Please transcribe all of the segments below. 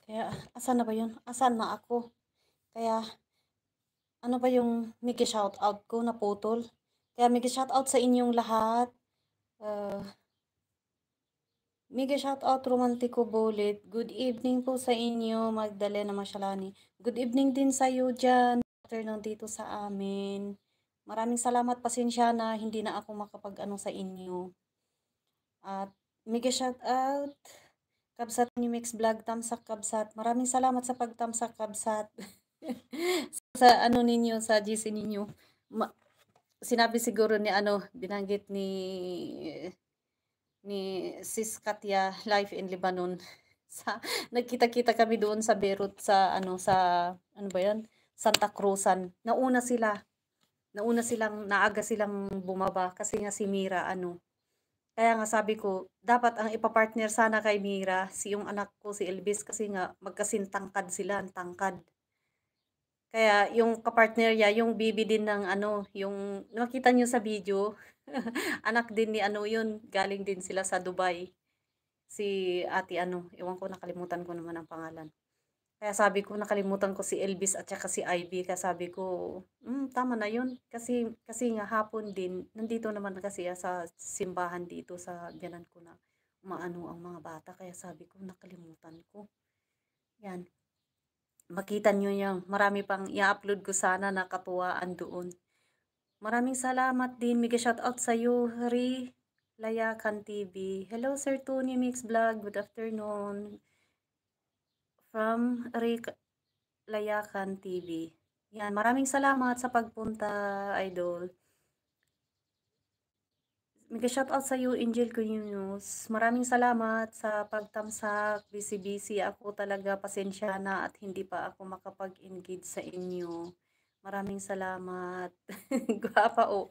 Kaya asan na ba 'yun? Asan na ako? Kaya ano ba yung migi-shoutout ko naputol? Kaya migi-shoutout sa inyong lahat. Ah, Migi-shoutout Romantiko Bulit. Good evening po sa inyo, Magdalena Masyalani. Good evening din sa iyo diyan, afternoon dito sa amin. Maraming salamat, pasensya na hindi na ako makapag-ano sa inyo. At migi-shoutout Kabsat ni Mix Vlog, Tamsak Kabsat. Maraming salamat sa pagtamsak Kabsat. Sa ano ninyo, sa GC ninyo. Ma- Sinabi siguro ni ano, binanggit ni Sis Katya live in Lebanon. Sa nagkita-kita kami doon sa Beirut sa ano ba 'yan? Santa Cruzan. Nauna silang naaga silang bumaba kasi nga si Mira ano. Kaya nga sabi ko, dapat ang ipapartner sana kay Mira, si yung anak ko si Elvis kasi nga magkasintangkad sila, ang tangkad. Kaya yung kapartner niya, yung bibi din ng ano, yung nakita niyo sa video, anak din ni ano yun, galing din sila sa Dubai. Si ate ano, ewan ko nakalimutan ko naman ang pangalan. Kaya sabi ko nakalimutan ko si Elvis at saka si Ivy, kaya sabi ko, tama na yun. Kasi nga hapon din, nandito naman kasi sa simbahan dito sa biyanan ko na umaano ang mga bata. Kaya sabi ko nakalimutan ko. Yan, makita nyo yan. Marami pang i-upload ko sana na katuwaan doon. Maraming salamat din. Mega shoutout sa iyo, Ri Layakan TV. Hello, Sir Tony Mix Vlog. Good afternoon. From Ri Layakan TV. Yan, maraming salamat sa pagpunta, idol. Mega shoutout sa iyo, Angel Cunus. Maraming salamat sa pagtamsak. Busy-busy ako talaga. Pasensya na at hindi pa ako makapag-engage sa inyo. Maraming salamat. Guwapa, oh.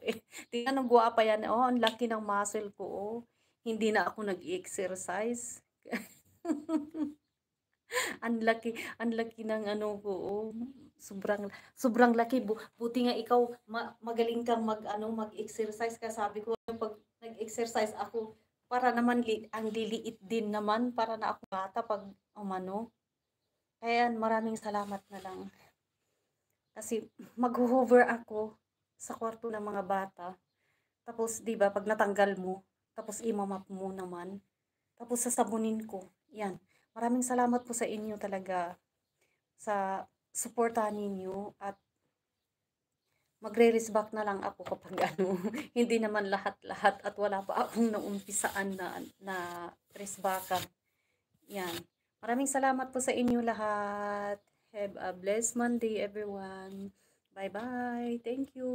Tingnan ang guwapa yan. Oh, ang laki ng muscle ko, oh. Hindi na ako nag-exercise. Ang laki ng ano ko, oh. Sobrang sobrang laki. Buti nga ikaw magaling kang mag-exercise ka. Sabi ko pag nag-exercise ako para naman ang liliit din naman para na ako bata pag umano. Kaya maraming salamat na lang. Kasi mag-hover ako sa kwarto ng mga bata. Tapos 'di ba pag natanggal mo, tapos imamap mo naman, tapos sasabunin ko. Yan. Maraming salamat po sa inyo talaga sa suportahan ninyo at magre-respect na lang ako kapag ano, hindi naman lahat-lahat at wala pa akong naumpisaan na resbakan. Yan. Maraming salamat po sa inyo lahat. Have a blessed Monday everyone. Bye-bye. Thank you.